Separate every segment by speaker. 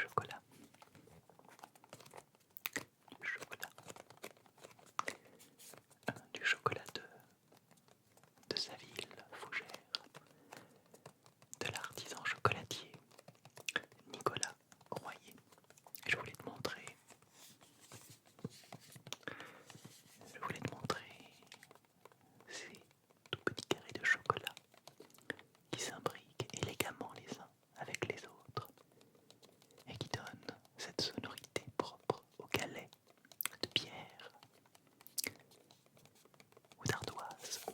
Speaker 1: chocolat. Du chocolat. Du chocolat de sa ville, Fougères. De l'artisan chocolatier Nicolas Royer. Je voulais te montrer ces tout petits carrés de chocolat qui s'imbriquent élégamment les uns avec les autres et qui donnent cette sonorité propre au galets de pierre ou d'ardoise.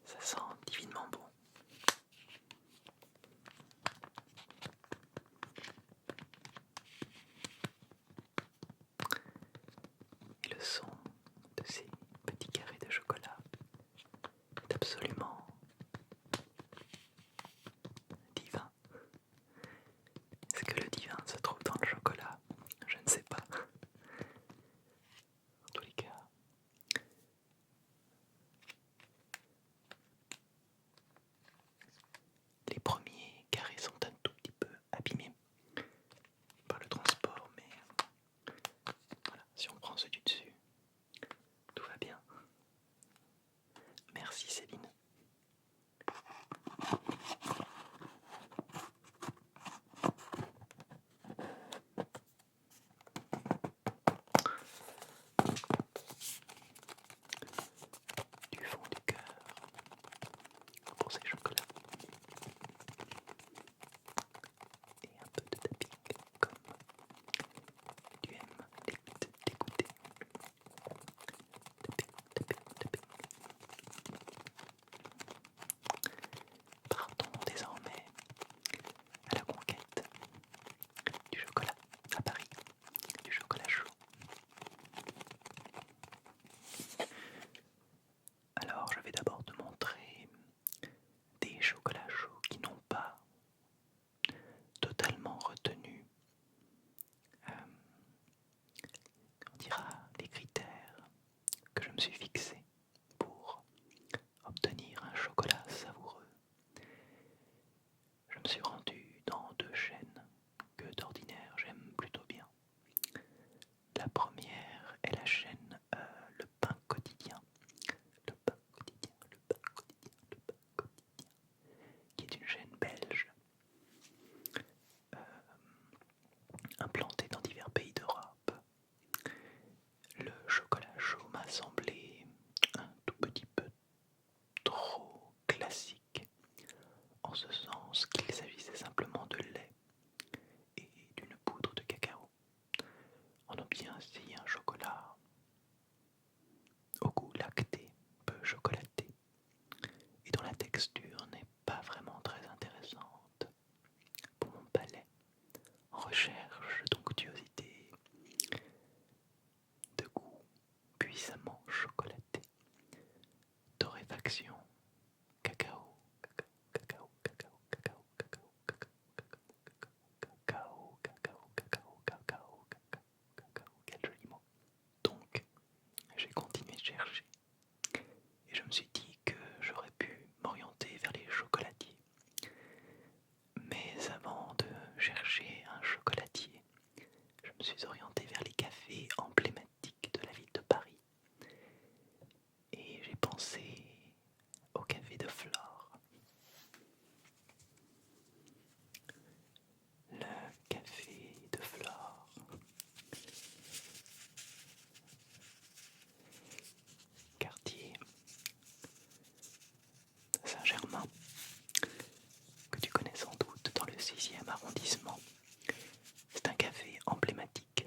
Speaker 1: Ça sent divinement bon. Et le son de ces petits carrés de chocolat est absolument divin. Est-ce que le divin se trouve dans le chocolat? Je ne sais pas. En tous les cas, les premiers carrés sont un tout petit peu abîmés par le transport, mais voilà, si on prend ceux du dessus, tout va bien. Merci Céline. Du fond du cœur pour ces chocolats. Et un peu de tapping comme tu aimes l'écouter. Tapping. Partons désormais à la conquête du chocolat à Paris, du chocolat chaud. Alors je vais d'abord te montrer des chocolats chauds qui n'ont pas totalement retenu, on dira, les critères que je me suis fixés pour obtenir un chocolat savoureux. Je me suis rendu dans deux chaînes que d'ordinaire j'aime plutôt bien. La première est la chaîne Le Pain Quotidien. Le Pain Quotidien, qui est une chaîne belge implantée dans divers pays d'Europe. Le chocolat chaud m'a semblé un tout petit peu trop classique, en ce sens qu'il s'agissait simplement de lait et d'une poudre de cacao. On obtient ainsi un chocolat au goût lacté, peu chocolaté, et dont la texture n'est pas vraiment très intéressante pour mon palais, en recherche d'onctuosité, de goût puissamment chocolaté, torréfaction, cacao, quel joli mot. Donc, j'ai continué de chercher et je me suis dit que j'aurais pu m'orienter vers les chocolatiers. Mais avant de chercher un chocolatier, je me suis orienté vers les cafés emblématiques de la ville de Paris. Et j'ai pensé au café de Flore. Le café de Flore. Quartier Saint-Germain, que tu connais sans doute dans le 6e arrondissement. C'est un café emblématique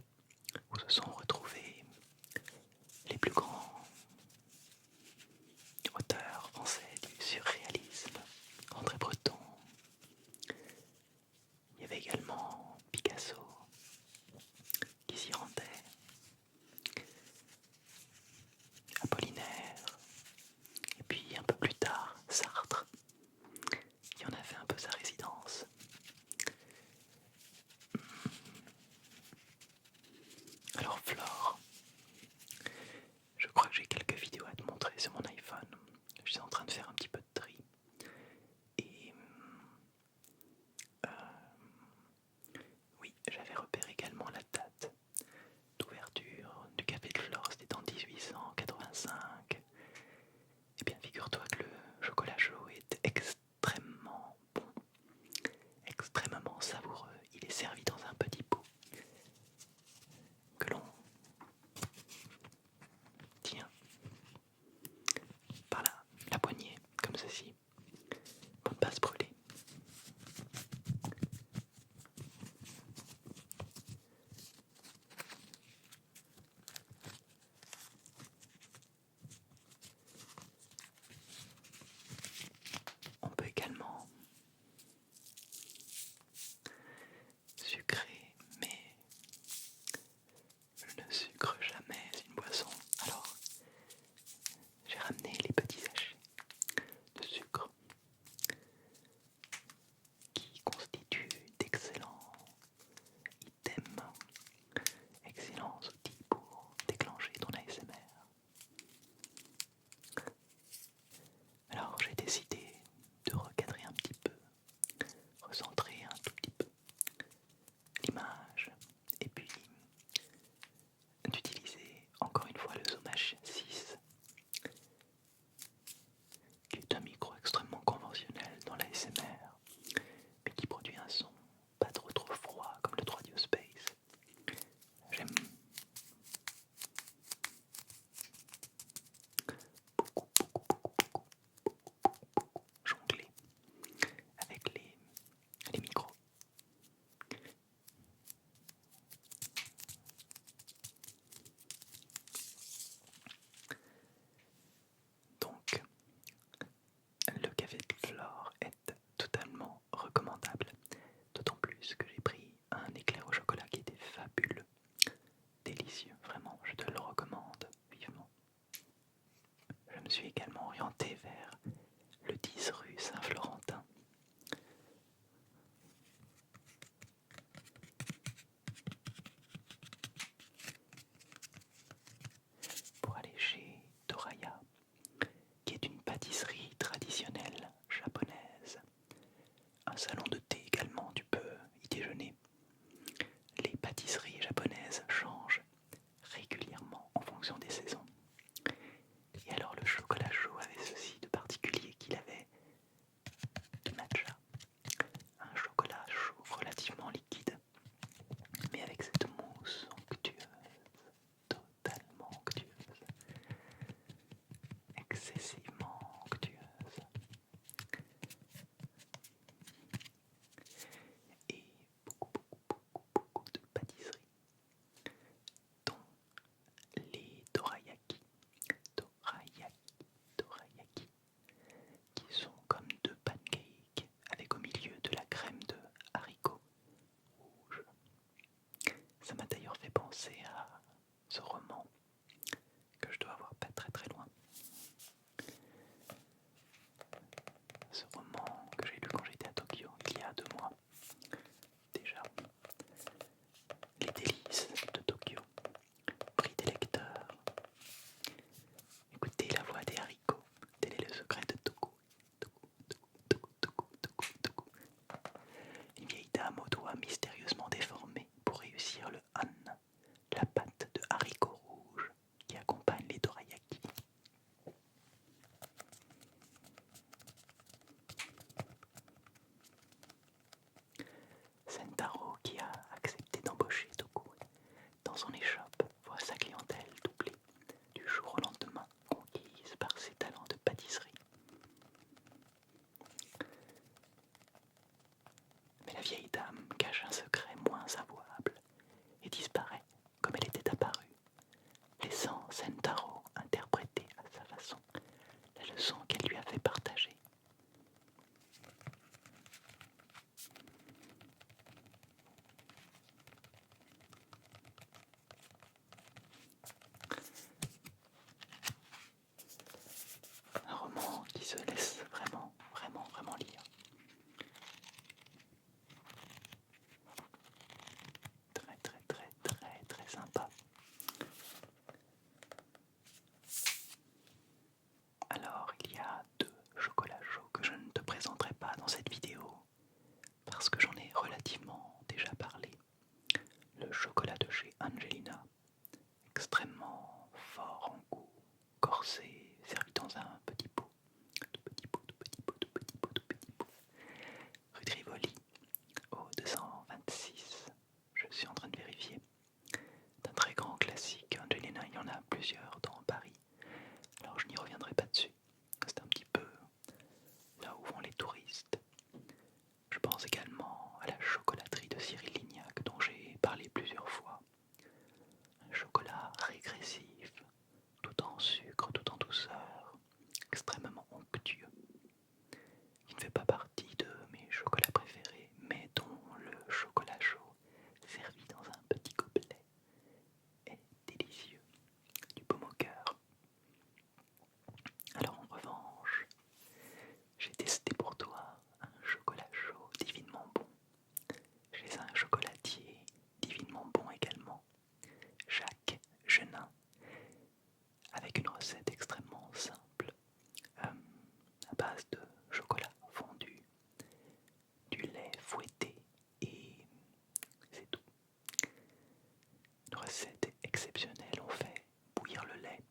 Speaker 1: recette exceptionnelle, on fait bouillir le lait.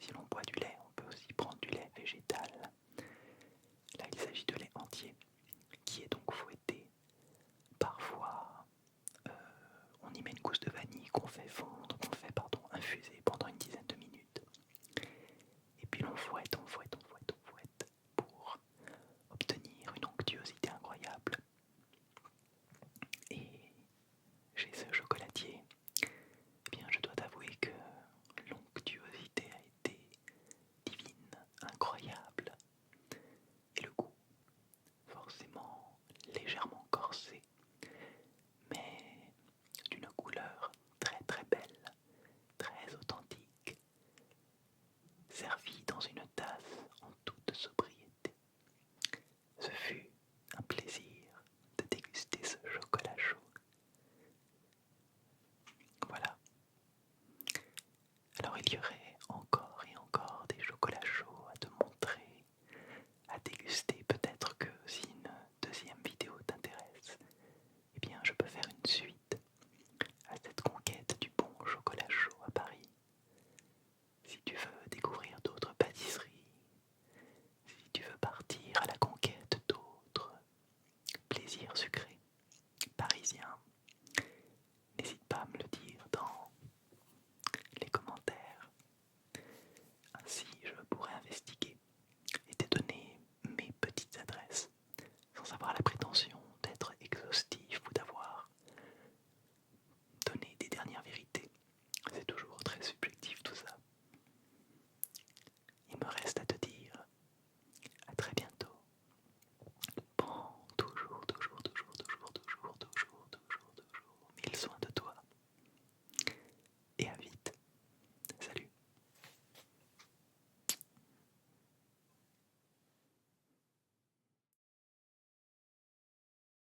Speaker 1: Si l'on boit du lait, on peut aussi prendre du lait végétal. Là, il s'agit de lait entier, qui est donc fouetté. Parfois, on y met une gousse de vanille qu'on fait fondre, infuser pendant une dizaine de minutes. Et puis l'on fouette, on fouette, on fouette, on fouette pour obtenir une onctuosité incroyable. Et chez ce chocolatier, eh bien, je dois t'avouer que l'onctuosité a été divine, incroyable. Et le goût, forcément légèrement corsé, mais d'une couleur très très belle, très authentique, servi dans une tasse en toute sobriété. Ce fut un plaisir de déguster ce chocolat chaud. Voilà. Alors il y aurait